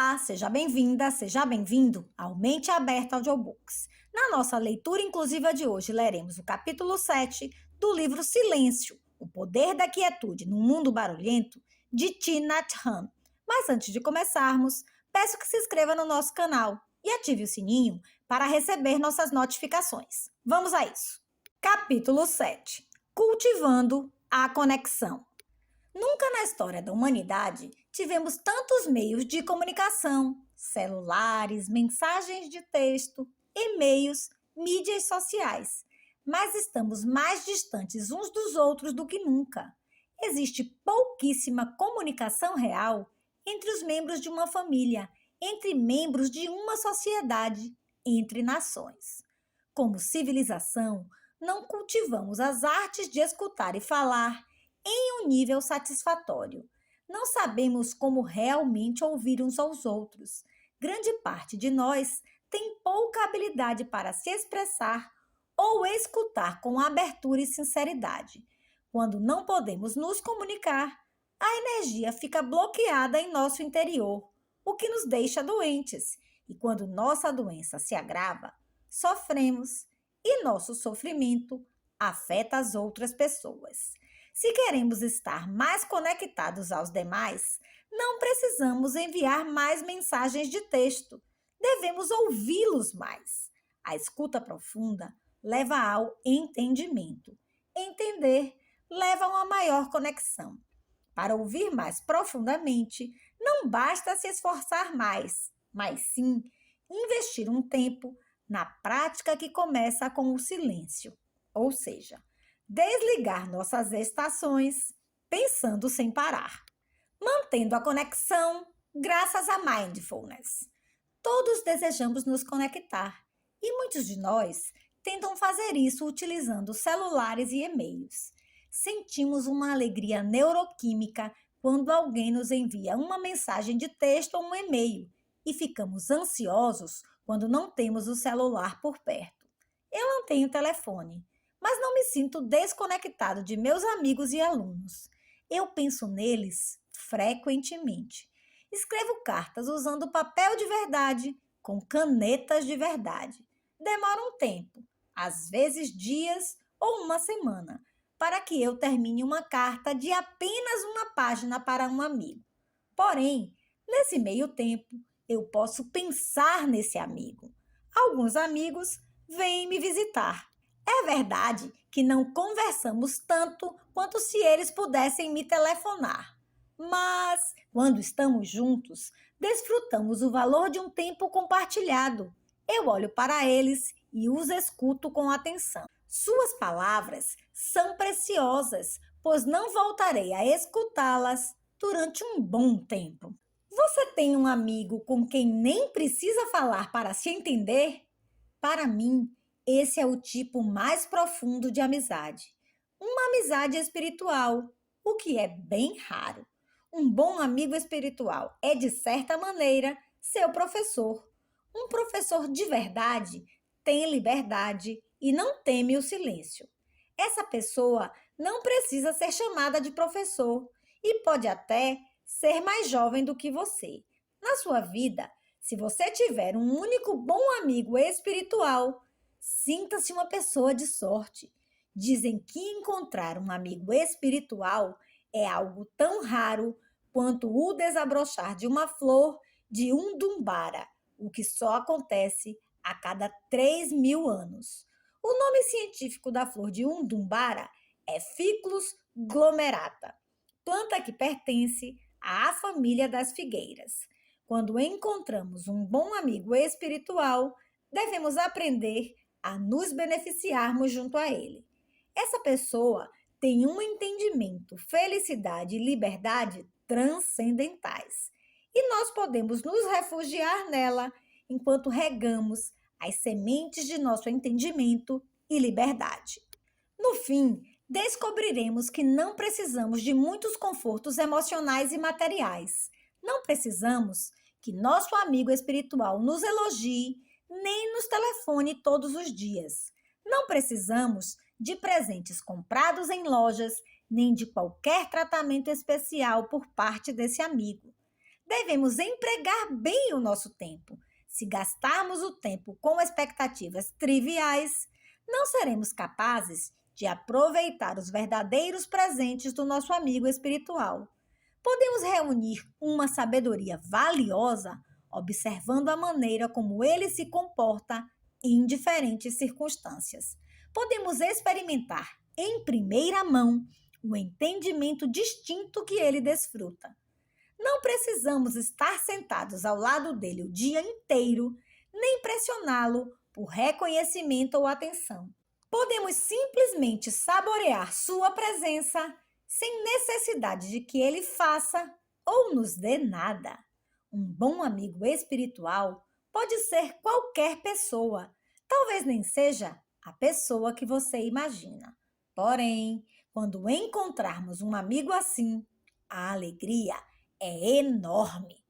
Olá, seja bem-vinda, seja bem-vindo ao Mente Aberta Audiobooks. Na nossa leitura inclusiva de hoje, leremos o capítulo 7 do livro Silêncio, O Poder da Quietude no Mundo Barulhento, de Thich Nhat Hanh. Mas antes de começarmos, peço que se inscreva no nosso canal e ative o sininho para receber nossas notificações. Vamos a isso! Capítulo 7. Cultivando a conexão. Nunca na história da humanidade tivemos tantos meios de comunicação, celulares, mensagens de texto, e-mails, mídias sociais, mas estamos mais distantes uns dos outros do que nunca. Existe pouquíssima comunicação real entre os membros de uma família, entre membros de uma sociedade, entre nações. Como civilização, não cultivamos as artes de escutar e falar em um nível satisfatório. Não sabemos como realmente ouvir uns aos outros. Grande parte de nós tem pouca habilidade para se expressar ou escutar com abertura e sinceridade. Quando não podemos nos comunicar, a energia fica bloqueada em nosso interior, o que nos deixa doentes. E quando nossa doença se agrava, sofremos e nosso sofrimento afeta as outras pessoas. Se queremos estar mais conectados aos demais, não precisamos enviar mais mensagens de texto. Devemos ouvi-los mais. A escuta profunda leva ao entendimento. Entender leva a uma maior conexão. Para ouvir mais profundamente, não basta se esforçar mais, mas sim investir um tempo na prática que começa com o silêncio, ou seja, desligar nossas estações, pensando sem parar, mantendo a conexão graças à mindfulness. Todos desejamos nos conectar e muitos de nós tentam fazer isso utilizando celulares e e-mails. Sentimos uma alegria neuroquímica quando alguém nos envia uma mensagem de texto ou um e-mail e ficamos ansiosos quando não temos o celular por perto. Eu não tenho telefone, mas não me sinto desconectado de meus amigos e alunos. Eu penso neles frequentemente. Escrevo cartas usando papel de verdade, com canetas de verdade. Demora um tempo, às vezes dias ou uma semana, para que eu termine uma carta de apenas uma página para um amigo. Porém, nesse meio tempo, eu posso pensar nesse amigo. Alguns amigos vêm me visitar. É verdade que não conversamos tanto quanto se eles pudessem me telefonar. Mas, quando estamos juntos, desfrutamos o valor de um tempo compartilhado. Eu olho para eles e os escuto com atenção. Suas palavras são preciosas, pois não voltarei a escutá-las durante um bom tempo. Você tem um amigo com quem nem precisa falar para se entender? Para mim, esse é o tipo mais profundo de amizade. Uma amizade espiritual, o que é bem raro. Um bom amigo espiritual é, de certa maneira, seu professor. Um professor de verdade tem liberdade e não teme o silêncio. Essa pessoa não precisa ser chamada de professor e pode até ser mais jovem do que você. Na sua vida, se você tiver um único bom amigo espiritual, sinta-se uma pessoa de sorte. Dizem que encontrar um amigo espiritual é algo tão raro quanto o desabrochar de uma flor de Undumbara, o que só acontece a cada 3.000 anos. O nome científico da flor de Undumbara é Ficus glomerata, planta que pertence à família das figueiras. Quando encontramos um bom amigo espiritual, devemos aprender a nos beneficiarmos junto a ele. Essa pessoa tem um entendimento, felicidade e liberdade transcendentais. E nós podemos nos refugiar nela enquanto regamos as sementes de nosso entendimento e liberdade. No fim, descobriremos que não precisamos de muitos confortos emocionais e materiais. Não precisamos que nosso amigo espiritual nos elogie, nem nos telefone todos os dias. Não precisamos de presentes comprados em lojas, nem de qualquer tratamento especial por parte desse amigo. Devemos empregar bem o nosso tempo. Se gastarmos o tempo com expectativas triviais, não seremos capazes de aproveitar os verdadeiros presentes do nosso amigo espiritual. Podemos reunir uma sabedoria valiosa observando a maneira como ele se comporta em diferentes circunstâncias. Podemos experimentar em primeira mão o entendimento distinto que ele desfruta. Não precisamos estar sentados ao lado dele o dia inteiro, nem pressioná-lo por reconhecimento ou atenção. Podemos simplesmente saborear sua presença sem necessidade de que ele faça ou nos dê nada. Um bom amigo espiritual pode ser qualquer pessoa, talvez nem seja a pessoa que você imagina. Porém, quando encontrarmos um amigo assim, a alegria é enorme,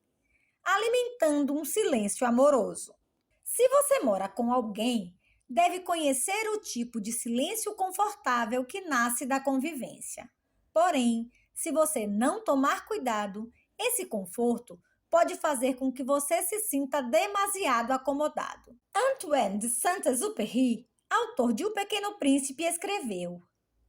alimentando um silêncio amoroso. Se você mora com alguém, deve conhecer o tipo de silêncio confortável que nasce da convivência. Porém, se você não tomar cuidado, esse conforto pode fazer com que você se sinta demasiado acomodado. Antoine de Saint-Exupéry, autor de O Pequeno Príncipe, escreveu: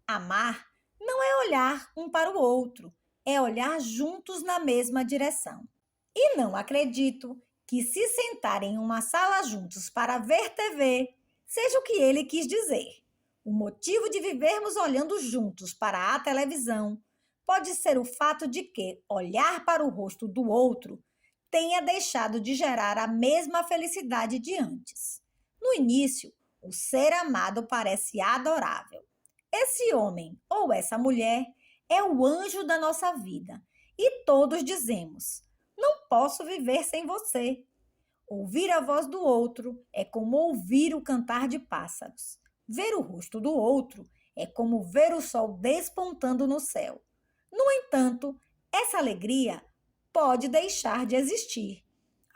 amar não é olhar um para o outro, é olhar juntos na mesma direção. E não acredito que se sentar em uma sala juntos para ver TV seja o que ele quis dizer. O motivo de vivermos olhando juntos para a televisão pode ser o fato de que olhar para o rosto do outro tenha deixado de gerar a mesma felicidade de antes. No início, o ser amado parece adorável. Esse homem ou essa mulher é o anjo da nossa vida e todos dizemos: não posso viver sem você. Ouvir a voz do outro é como ouvir o cantar de pássaros. Ver o rosto do outro é como ver o sol despontando no céu. No entanto, essa alegria pode deixar de existir.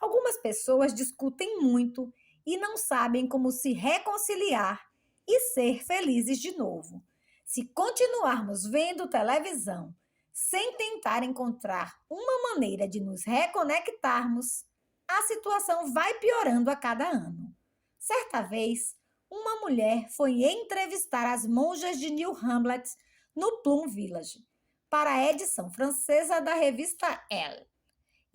Algumas pessoas discutem muito e não sabem como se reconciliar e ser felizes de novo. Se continuarmos vendo televisão sem tentar encontrar uma maneira de nos reconectarmos, a situação vai piorando a cada ano. Certa vez, uma mulher foi entrevistar as monjas de New Hamlet no Plum Village, para a edição francesa da revista Elle.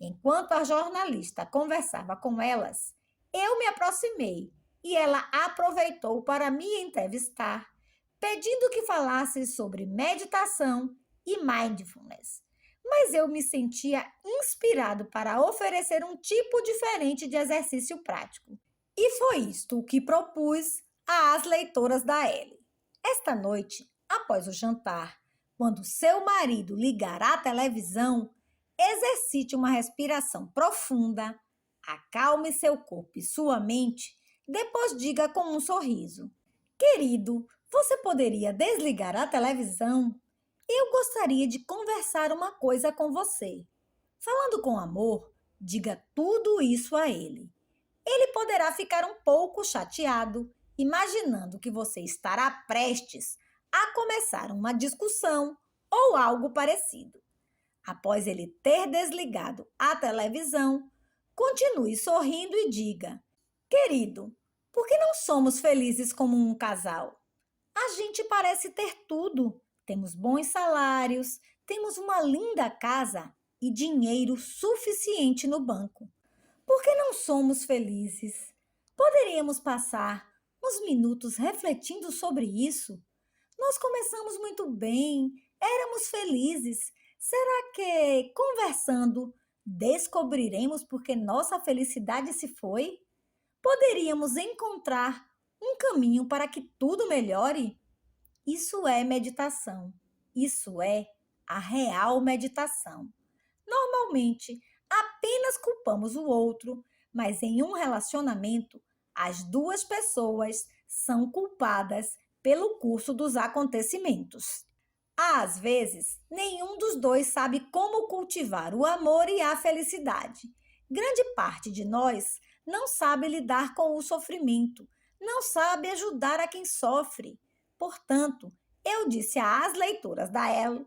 Enquanto a jornalista conversava com elas, eu me aproximei e ela aproveitou para me entrevistar, pedindo que falasse sobre meditação e mindfulness. Mas eu me sentia inspirado para oferecer um tipo diferente de exercício prático. E foi isto o que propus às leitoras da Elle. Esta noite, após o jantar, quando seu marido ligar a televisão, exercite uma respiração profunda, acalme seu corpo e sua mente, depois diga com um sorriso: querido, você poderia desligar a televisão? Eu gostaria de conversar uma coisa com você. Falando com amor, diga tudo isso a ele. Ele poderá ficar um pouco chateado, imaginando que você estará prestes a começar uma discussão ou algo parecido. Após ele ter desligado a televisão, continue sorrindo e diga: querido, por que não somos felizes como um casal? A gente parece ter tudo. Temos bons salários, temos uma linda casa e dinheiro suficiente no banco. Por que não somos felizes? Poderíamos passar uns minutos refletindo sobre isso? Nós começamos muito bem, éramos felizes. Será que, conversando, descobriremos por que nossa felicidade se foi? Poderíamos encontrar um caminho para que tudo melhore? Isso é meditação. Isso é a real meditação. Normalmente, apenas culpamos o outro, mas em um relacionamento, as duas pessoas são culpadas pelo curso dos acontecimentos. Às vezes, nenhum dos dois sabe como cultivar o amor e a felicidade. Grande parte de nós não sabe lidar com o sofrimento, não sabe ajudar a quem sofre. Portanto, eu disse às leitoras da Elle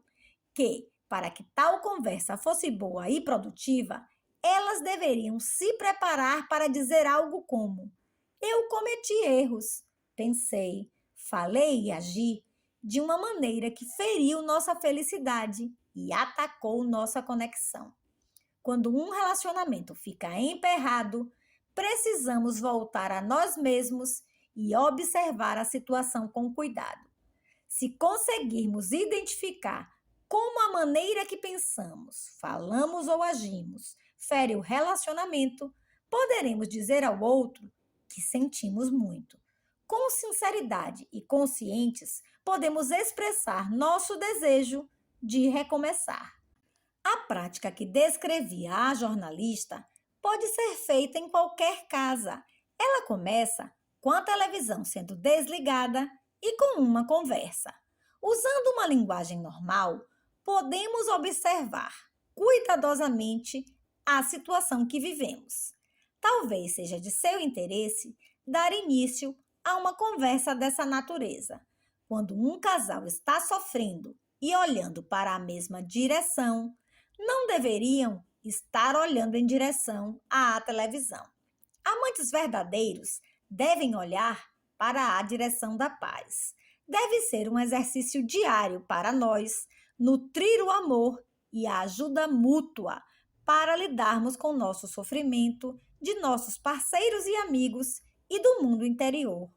que, para que tal conversa fosse boa e produtiva, elas deveriam se preparar para dizer algo como: eu cometi erros, pensei, falei e agi de uma maneira que feriu nossa felicidade e atacou nossa conexão. Quando um relacionamento fica emperrado, precisamos voltar a nós mesmos e observar a situação com cuidado. Se conseguirmos identificar como a maneira que pensamos, falamos ou agimos fere o relacionamento, poderemos dizer ao outro que sentimos muito. Com sinceridade e conscientes, podemos expressar nosso desejo de recomeçar. A prática que descrevia a jornalista pode ser feita em qualquer casa. Ela começa com a televisão sendo desligada e com uma conversa. Usando uma linguagem normal, podemos observar cuidadosamente a situação que vivemos. Talvez seja de seu interesse dar início a uma conversa dessa natureza. Quando um casal está sofrendo e olhando para a mesma direção, não deveriam estar olhando em direção à televisão. Amantes verdadeiros devem olhar para a direção da paz. Deve ser um exercício diário para nós nutrir o amor e a ajuda mútua para lidarmos com o nosso sofrimento, de nossos parceiros e amigos e do mundo interior.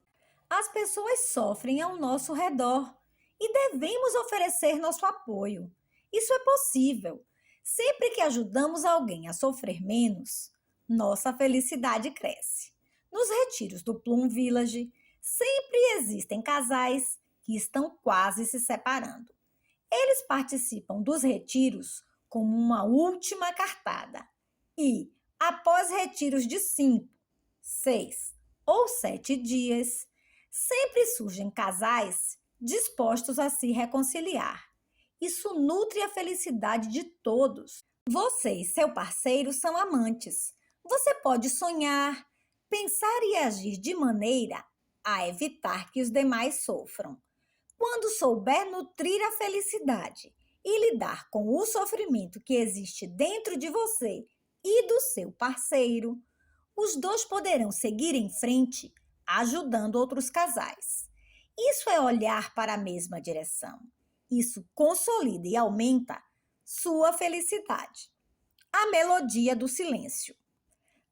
As pessoas sofrem ao nosso redor e devemos oferecer nosso apoio. Isso é possível. Sempre que ajudamos alguém a sofrer menos, nossa felicidade cresce. Nos retiros do Plum Village, sempre existem casais que estão quase se separando. Eles participam dos retiros como uma última cartada e, após retiros de 5, 6 ou 7 dias, sempre surgem casais dispostos a se reconciliar. Isso nutre a felicidade de todos. Você e seu parceiro são amantes. Você pode sonhar, pensar e agir de maneira a evitar que os demais sofram. Quando souber nutrir a felicidade e lidar com o sofrimento que existe dentro de você e do seu parceiro, os dois poderão seguir em frente, ajudando outros casais. Isso é olhar para a mesma direção. Isso consolida e aumenta sua felicidade. A melodia do silêncio.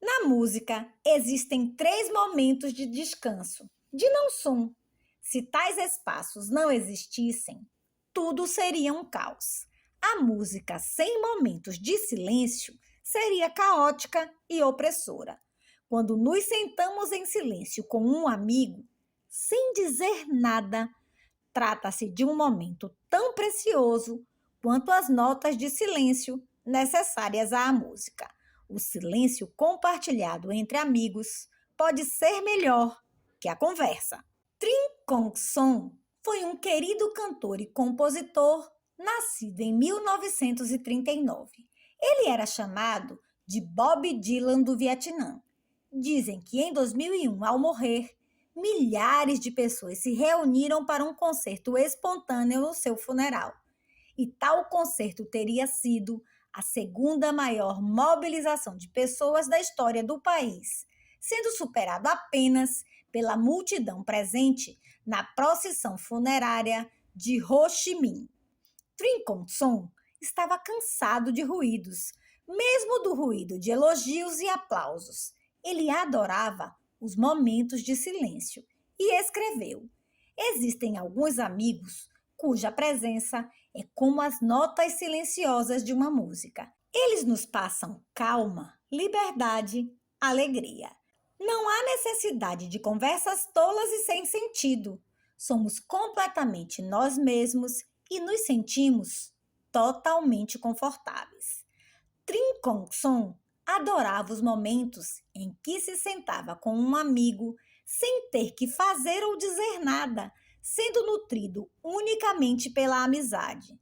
Na música, existem 3 momentos de descanso, de não som. Se tais espaços não existissem, tudo seria um caos. A música sem momentos de silêncio seria caótica e opressora. Quando nos sentamos em silêncio com um amigo, sem dizer nada, trata-se de um momento tão precioso quanto as notas de silêncio necessárias à música. O silêncio compartilhado entre amigos pode ser melhor que a conversa. Trin Kong Song foi um querido cantor e compositor nascido em 1939. Ele era chamado de Bob Dylan do Vietnã. Dizem que em 2001, ao morrer, milhares de pessoas se reuniram para um concerto espontâneo no seu funeral. E tal concerto teria sido a segunda maior mobilização de pessoas da história do país, sendo superado apenas pela multidão presente na procissão funerária de Ho Chi Minh. Trin Kong Song estava cansado de ruídos, mesmo do ruído de elogios e aplausos. Ele adorava os momentos de silêncio e escreveu: existem alguns amigos cuja presença é como as notas silenciosas de uma música. Eles nos passam calma, liberdade, alegria. Não há necessidade de conversas tolas e sem sentido. Somos completamente nós mesmos e nos sentimos totalmente confortáveis. Trin Kong Song adorava os momentos em que se sentava com um amigo sem ter que fazer ou dizer nada, sendo nutrido unicamente pela amizade.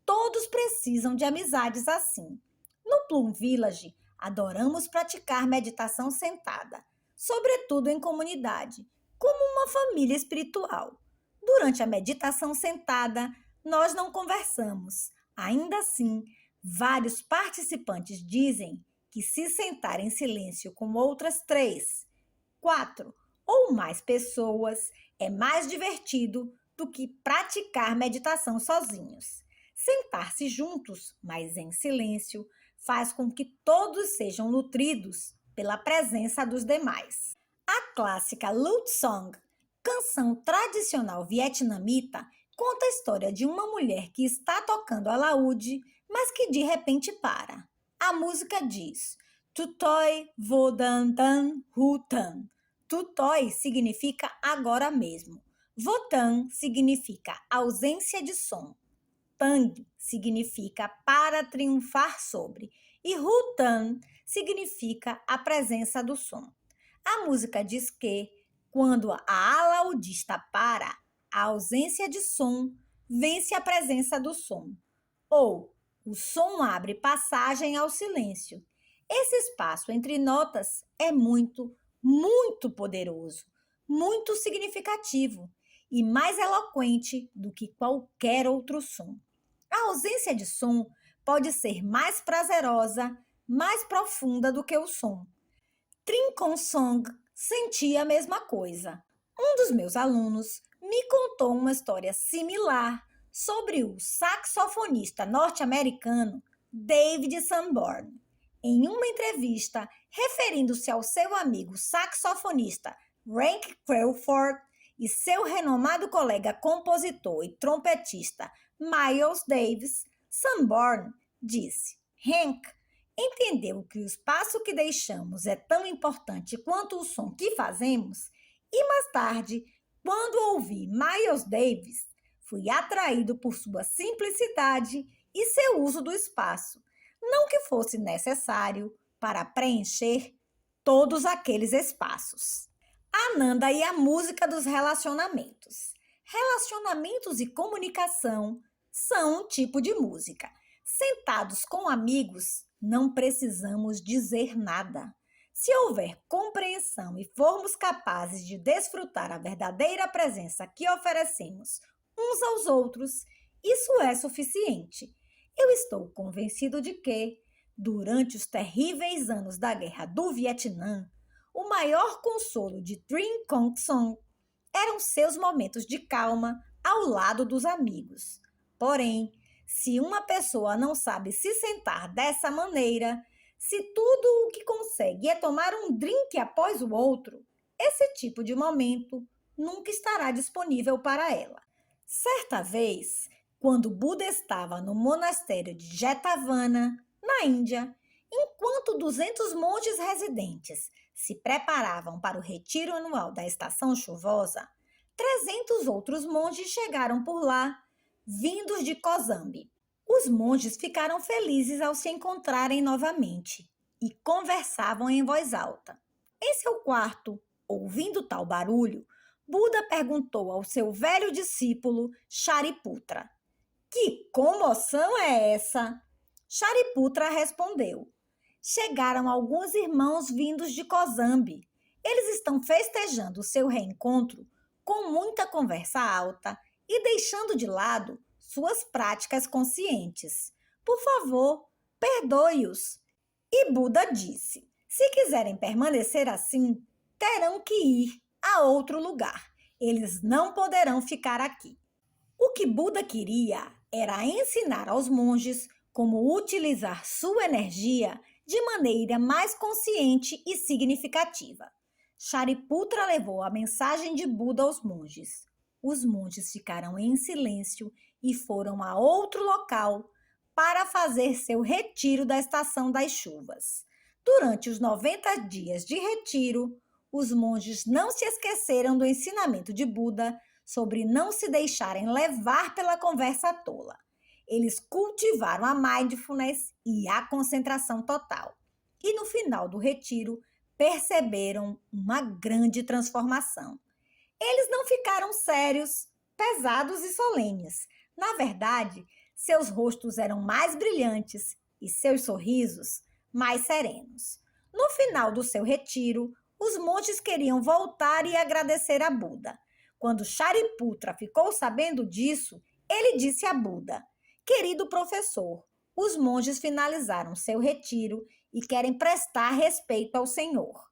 Todos precisam de amizades assim. No Plum Village, adoramos praticar meditação sentada, sobretudo em comunidade, como uma família espiritual. Durante a meditação sentada, nós não conversamos. Ainda assim, vários participantes dizem que se sentar em silêncio com outras 3, 4 ou mais pessoas é mais divertido do que praticar meditação sozinhos. Sentar-se juntos, mas em silêncio, faz com que todos sejam nutridos pela presença dos demais. A clássica Lute Song, canção tradicional vietnamita, conta a história de uma mulher que está tocando alaúde, mas que de repente para. A música diz: Tutoi vo dan dan hu tan. Tutoi significa agora mesmo. Votan significa ausência de som. Tang significa para triunfar sobre. E Hutan significa a presença do som. A música diz que, quando a alaudista para, a ausência de som vence a presença do som. Ou o som abre passagem ao silêncio. Esse espaço entre notas é muito poderoso, muito significativo e mais eloquente do que qualquer outro som. A ausência de som pode ser mais prazerosa, mais profunda do que o som. Trincon Song sentia a mesma coisa. Um dos meus alunos me contou uma história similar sobre o saxofonista norte-americano David Sanborn. Em uma entrevista, referindo-se ao seu amigo saxofonista Rank Crawford e seu renomado colega compositor e trompetista Miles Davis, Sanborn disse: Hank entendeu que o espaço que deixamos é tão importante quanto o som que fazemos, e mais tarde, quando ouvi Miles Davis, fui atraído por sua simplicidade e seu uso do espaço, não que fosse necessário para preencher todos aqueles espaços. Ananda e a música dos relacionamentos. Relacionamentos e comunicação são um tipo de música. Sentados com amigos, não precisamos dizer nada. Se houver compreensão e formos capazes de desfrutar a verdadeira presença que oferecemos uns aos outros, isso é suficiente. Eu estou convencido de que, durante os terríveis anos da Guerra do Vietnã, o maior consolo de Trinh Quang Song eram seus momentos de calma ao lado dos amigos. Porém, se uma pessoa não sabe se sentar dessa maneira, se tudo o que consegue é tomar um drink após o outro, esse tipo de momento nunca estará disponível para ela. Certa vez, quando Buda estava no monastério de Jetavana, na Índia, enquanto 200 monges residentes se preparavam para o retiro anual da estação chuvosa, 300 outros monges chegaram por lá, vindos de Kosambi. Os monges ficaram felizes ao se encontrarem novamente e conversavam em voz alta. Em seu quarto, ouvindo tal barulho, Buda perguntou ao seu velho discípulo Shariputra: "Que comoção é essa?" Shariputra respondeu: "Chegaram alguns irmãos vindos de Kosambi. Eles estão festejando o seu reencontro com muita conversa alta e deixando de lado suas práticas conscientes. Por favor, perdoe-os." E Buda disse: "Se quiserem permanecer assim, terão que ir a outro lugar. Eles não poderão ficar aqui." O que Buda queria era ensinar aos monges como utilizar sua energia de maneira mais consciente e significativa. Shariputra levou a mensagem de Buda aos monges. Os monges ficaram em silêncio e foram a outro local para fazer seu retiro da estação das chuvas. Durante os 90 dias de retiro, os monges não se esqueceram do ensinamento de Buda sobre não se deixarem levar pela conversa tola. Eles cultivaram a mindfulness e a concentração total. E no final do retiro, perceberam uma grande transformação. Eles não ficaram sérios, pesados e solenes. Na verdade, seus rostos eram mais brilhantes e seus sorrisos mais serenos. No final do seu retiro, os monges queriam voltar e agradecer a Buda. Quando Shariputra ficou sabendo disso, ele disse a Buda: "Querido professor, os monges finalizaram seu retiro e querem prestar respeito ao Senhor.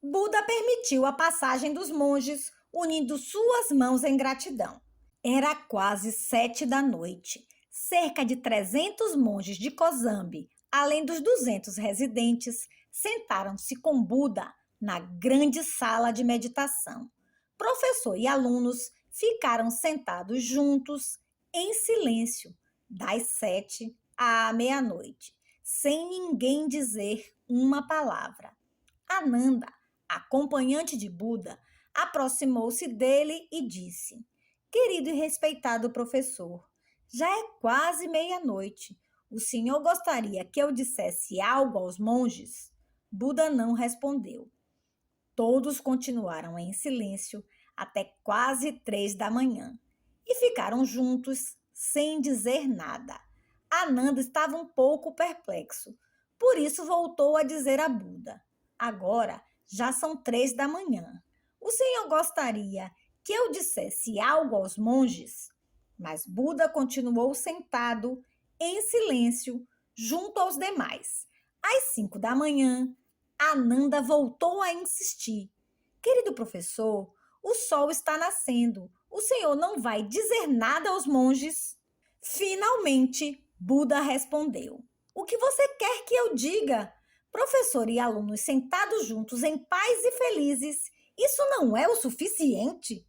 Buda permitiu a passagem dos monges, unindo suas mãos em gratidão. Era quase 7 da noite. Cerca de 300 monges de Kosambi, além dos 200 residentes, sentaram-se com Buda na grande sala de meditação. Professor e alunos ficaram sentados juntos, em silêncio, das 7 à meia-noite, sem ninguém dizer uma palavra. Ananda, acompanhante de Buda, aproximou-se dele e disse: Querido e respeitado professor, já é quase meia-noite. O senhor gostaria que eu dissesse algo aos monges? Buda não respondeu. Todos continuaram em silêncio até quase 3 da manhã e ficaram juntos sem dizer nada. Ananda estava um pouco perplexo, por isso voltou a dizer a Buda: Agora já são 3 da manhã. O senhor gostaria que eu dissesse algo aos monges? Mas Buda continuou sentado em silêncio junto aos demais. Às 5 da manhã, Ananda voltou a insistir. Querido professor, o sol está nascendo. O senhor não vai dizer nada aos monges? Finalmente, Buda respondeu. O que você quer que eu diga? Professor e alunos sentados juntos em paz e felizes, isso não é o suficiente?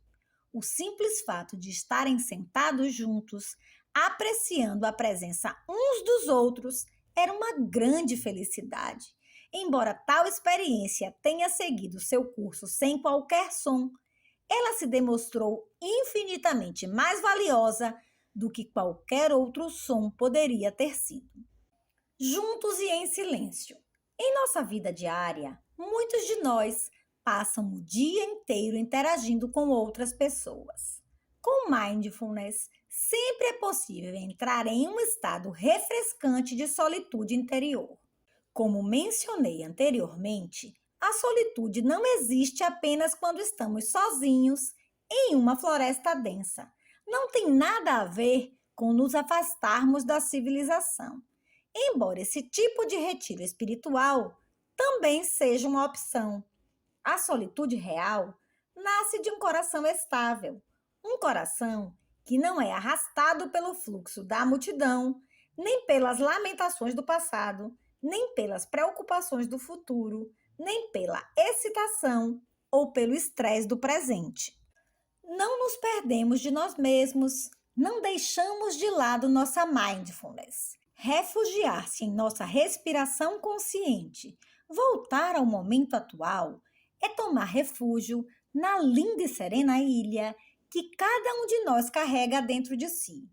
O simples fato de estarem sentados juntos, apreciando a presença uns dos outros, era uma grande felicidade. Embora tal experiência tenha seguido seu curso sem qualquer som, ela se demonstrou infinitamente mais valiosa do que qualquer outro som poderia ter sido. Juntos e em silêncio. Em nossa vida diária, muitos de nós passam o dia inteiro interagindo com outras pessoas. Com mindfulness, sempre é possível entrar em um estado refrescante de solitude interior. Como mencionei anteriormente, a solitude não existe apenas quando estamos sozinhos em uma floresta densa. Não tem nada a ver com nos afastarmos da civilização. Embora esse tipo de retiro espiritual também seja uma opção, a solitude real nasce de um coração estável, um coração que não é arrastado pelo fluxo da multidão, nem pelas lamentações do passado, nem pelas preocupações do futuro, nem pela excitação ou pelo estresse do presente. Não nos perdemos de nós mesmos, não deixamos de lado nossa mindfulness. Refugiar-se em nossa respiração consciente, voltar ao momento atual, é tomar refúgio na linda e serena ilha que cada um de nós carrega dentro de si.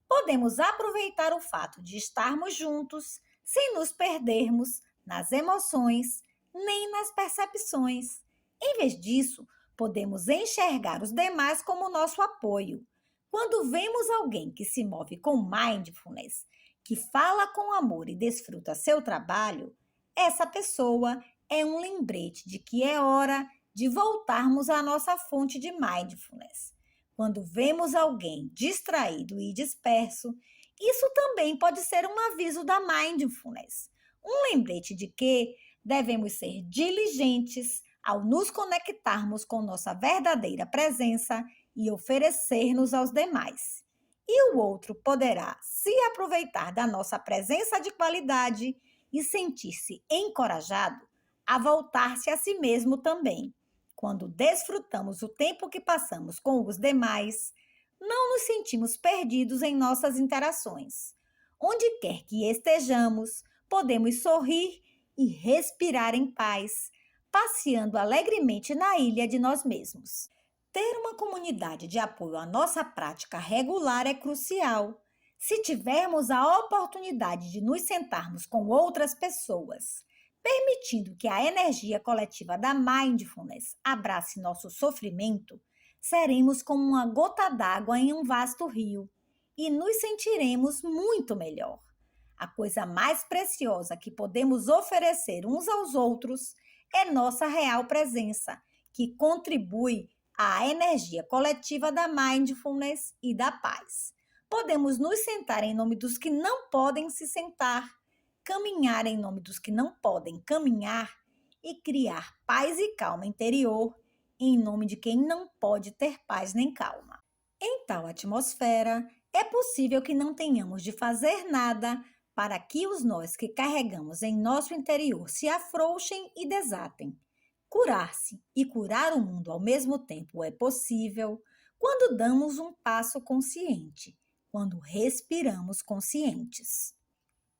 Podemos aproveitar o fato de estarmos juntos sem nos perdermos nas emoções nem nas percepções. Em vez disso, podemos enxergar os demais como nosso apoio. Quando vemos alguém que se move com mindfulness, que fala com amor e desfruta seu trabalho, essa pessoa é um lembrete de que é hora de voltarmos à nossa fonte de mindfulness. Quando vemos alguém distraído e disperso, isso também pode ser um aviso da mindfulness, um lembrete de que devemos ser diligentes ao nos conectarmos com nossa verdadeira presença e oferecer-nos aos demais. E o outro poderá se aproveitar da nossa presença de qualidade e sentir-se encorajado a voltar-se a si mesmo também. Quando desfrutamos o tempo que passamos com os demais, não nos sentimos perdidos em nossas interações. Onde quer que estejamos, podemos sorrir e respirar em paz, passeando alegremente na ilha de nós mesmos. Ter uma comunidade de apoio à nossa prática regular é crucial. Se tivermos a oportunidade de nos sentarmos com outras pessoas, permitindo que a energia coletiva da mindfulness abrace nosso sofrimento, seremos como uma gota d'água em um vasto rio e nos sentiremos muito melhor. A coisa mais preciosa que podemos oferecer uns aos outros é nossa real presença, que contribui à energia coletiva da mindfulness e da paz. Podemos nos sentar em nome dos que não podem se sentar, caminhar em nome dos que não podem caminhar e criar paz e calma interior em nome de quem não pode ter paz nem calma. Em tal atmosfera, é possível que não tenhamos de fazer nada para que os nós que carregamos em nosso interior se afrouxem e desatem. Curar-se e curar o mundo ao mesmo tempo é possível quando damos um passo consciente, quando respiramos conscientes.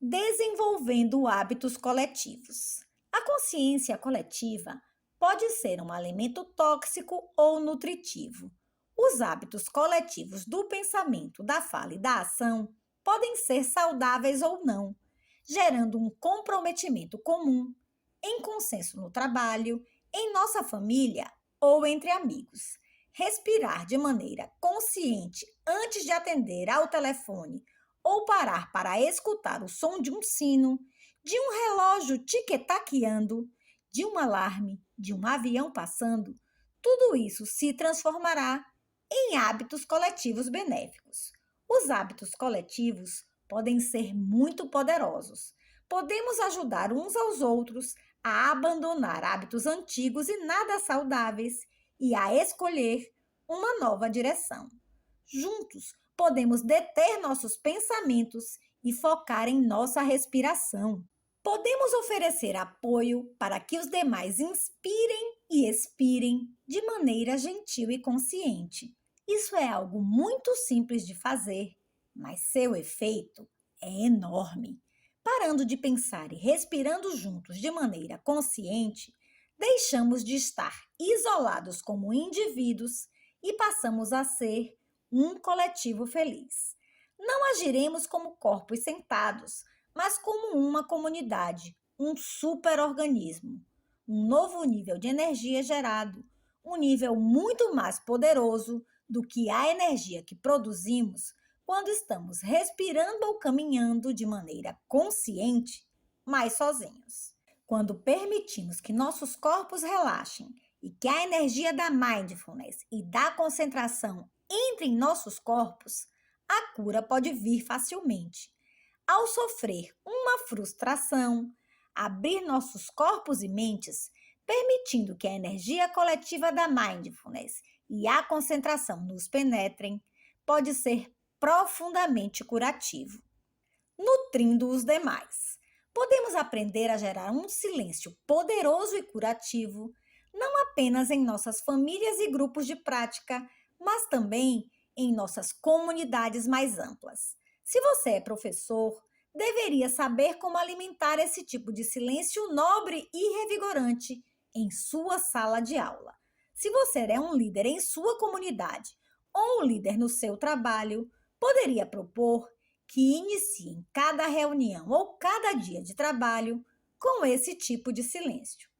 Desenvolvendo hábitos coletivos. A consciência coletiva pode ser um alimento tóxico ou nutritivo. Os hábitos coletivos do pensamento, da fala e da ação podem ser saudáveis ou não, gerando um comprometimento comum, em consenso no trabalho, em nossa família ou entre amigos. Respirar de maneira consciente antes de atender ao telefone ou parar para escutar o som de um sino, de um relógio tic-taqueando, de um alarme, de um avião passando, tudo isso se transformará em hábitos coletivos benéficos. Os hábitos coletivos podem ser muito poderosos. Podemos ajudar uns aos outros a abandonar hábitos antigos e nada saudáveis e a escolher uma nova direção. Juntos, podemos deter nossos pensamentos e focar em nossa respiração. Podemos oferecer apoio para que os demais inspirem e expirem de maneira gentil e consciente. Isso é algo muito simples de fazer, mas seu efeito é enorme. Parando de pensar e respirando juntos de maneira consciente, deixamos de estar isolados como indivíduos e passamos a ser um coletivo feliz. Não agiremos como corpos sentados, mas como uma comunidade, um superorganismo, um novo nível de energia gerado, um nível muito mais poderoso do que a energia que produzimos quando estamos respirando ou caminhando de maneira consciente, mas sozinhos. Quando permitimos que nossos corpos relaxem e que a energia da mindfulness e da concentração entre em nossos corpos, a cura pode vir facilmente. Ao sofrer uma frustração, abrir nossos corpos e mentes, permitindo que a energia coletiva da mindfulness e a concentração nos penetrem, pode ser profundamente curativo. Nutrindo os demais. Podemos aprender a gerar um silêncio poderoso e curativo, não apenas em nossas famílias e grupos de prática, mas também em nossas comunidades mais amplas. Se você é professor, deveria saber como alimentar esse tipo de silêncio nobre e revigorante em sua sala de aula. Se você é um líder em sua comunidade ou um líder no seu trabalho, poderia propor que iniciem cada reunião ou cada dia de trabalho com esse tipo de silêncio.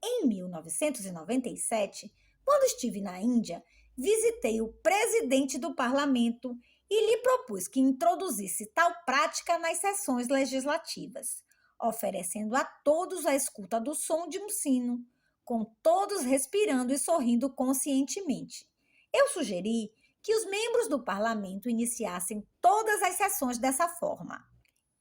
Em 1997, quando estive na Índia, visitei o presidente do parlamento e lhe propus que introduzisse tal prática nas sessões legislativas, oferecendo a todos a escuta do som de um sino, com todos respirando e sorrindo conscientemente. Eu sugeri que os membros do parlamento iniciassem todas as sessões dessa forma.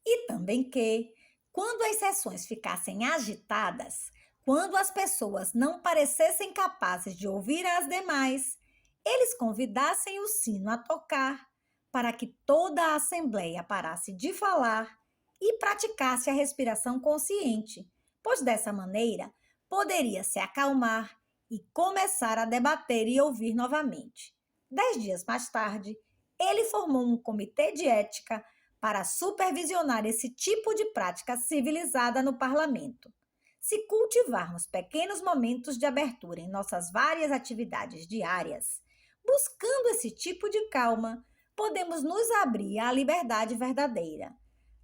E também que, quando as sessões ficassem agitadas, quando as pessoas não parecessem capazes de ouvir as demais, eles convidassem o sino a tocar para que toda a assembleia parasse de falar e praticasse a respiração consciente, pois dessa maneira poderia se acalmar e começar a debater e ouvir novamente. 10 dias mais tarde, ele formou um comitê de ética para supervisionar esse tipo de prática civilizada no parlamento. Se cultivarmos pequenos momentos de abertura em nossas várias atividades diárias, buscando esse tipo de calma, podemos nos abrir à liberdade verdadeira.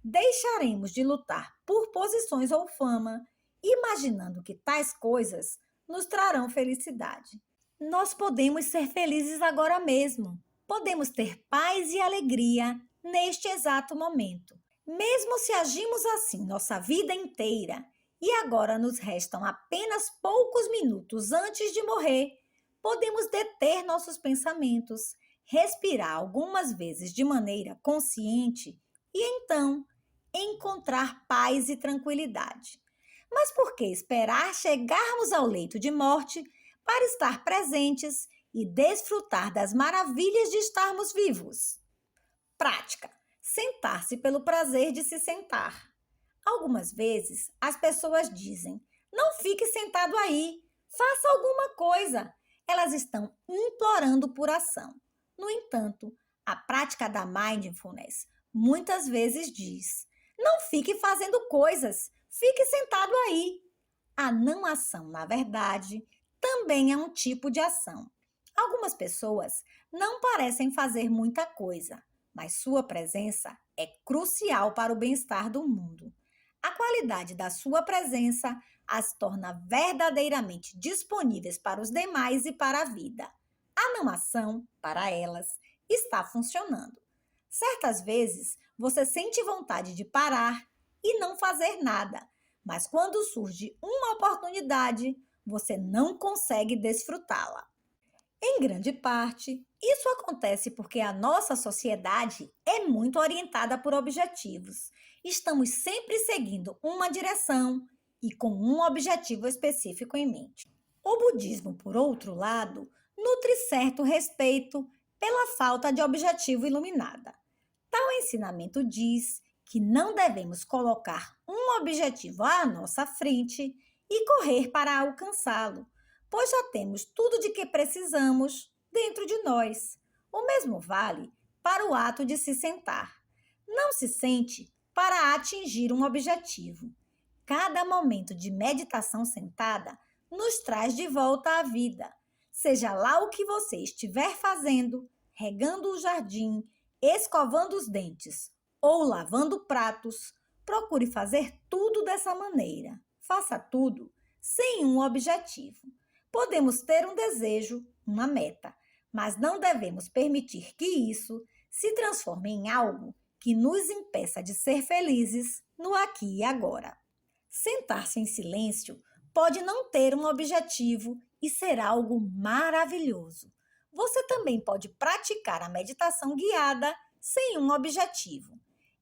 Deixaremos de lutar por posições ou fama, imaginando que tais coisas nos trarão felicidade. Nós podemos ser felizes agora mesmo. Podemos ter paz e alegria neste exato momento. Mesmo se agimos assim nossa vida inteira e agora nos restam apenas poucos minutos antes de morrer, podemos deter nossos pensamentos, respirar algumas vezes de maneira consciente e então encontrar paz e tranquilidade. Mas por que esperar chegarmos ao leito de morte para estar presentes e desfrutar das maravilhas de estarmos vivos? Prática: sentar-se pelo prazer de se sentar. Algumas vezes as pessoas dizem: não fique sentado aí, faça alguma coisa. Elas estão implorando por ação. No entanto, a prática da mindfulness muitas vezes diz: não fique fazendo coisas, fique sentado aí. A não ação, na verdade, também é um tipo de ação. Algumas pessoas não parecem fazer muita coisa, mas sua presença é crucial para o bem-estar do mundo. A qualidade da sua presença as torna verdadeiramente disponíveis para os demais e para a vida. A não ação, para elas, está funcionando. Certas vezes, você sente vontade de parar e não fazer nada, mas quando surge uma oportunidade, você não consegue desfrutá-la. Em grande parte, isso acontece porque a nossa sociedade é muito orientada por objetivos. Estamos sempre seguindo uma direção e com um objetivo específico em mente. O budismo, por outro lado, nutre certo respeito pela falta de objetivo iluminada. Tal ensinamento diz que não devemos colocar um objetivo à nossa frente e correr para alcançá-lo, pois já temos tudo de que precisamos dentro de nós. O mesmo vale para o ato de se sentar. Não se sente para atingir um objetivo. Cada momento de meditação sentada nos traz de volta à vida. Seja lá o que você estiver fazendo, regando o jardim, escovando os dentes ou lavando pratos, procure fazer tudo dessa maneira. Faça tudo sem um objetivo. Podemos ter um desejo, uma meta, mas não devemos permitir que isso se transforme em algo que nos impeça de ser felizes no aqui e agora. Sentar-se em silêncio pode não ter um objetivo e ser algo maravilhoso. Você também pode praticar a meditação guiada sem um objetivo.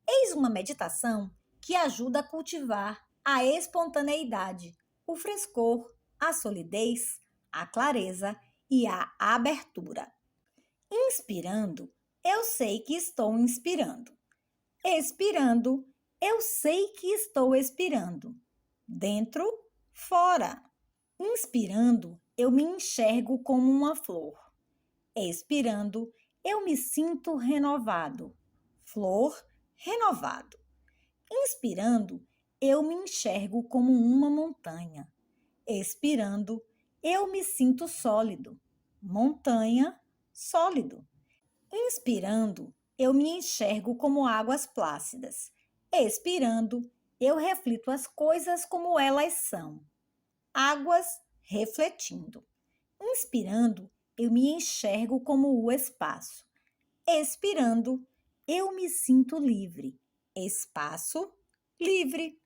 Eis uma meditação que ajuda a cultivar a espontaneidade, o frescor, a solidez, a clareza e a abertura. Inspirando, eu sei que estou inspirando. Expirando, eu sei que estou expirando. Dentro, fora. Inspirando, eu me enxergo como uma flor. Expirando, eu me sinto renovado. Flor, renovado. Inspirando, eu me enxergo como uma montanha. Expirando, eu me sinto sólido. Montanha, sólido. Inspirando, eu me enxergo como águas plácidas. Expirando, eu reflito as coisas como elas são. Águas refletindo. Inspirando, eu me enxergo como o espaço. Expirando, eu me sinto livre. Espaço livre.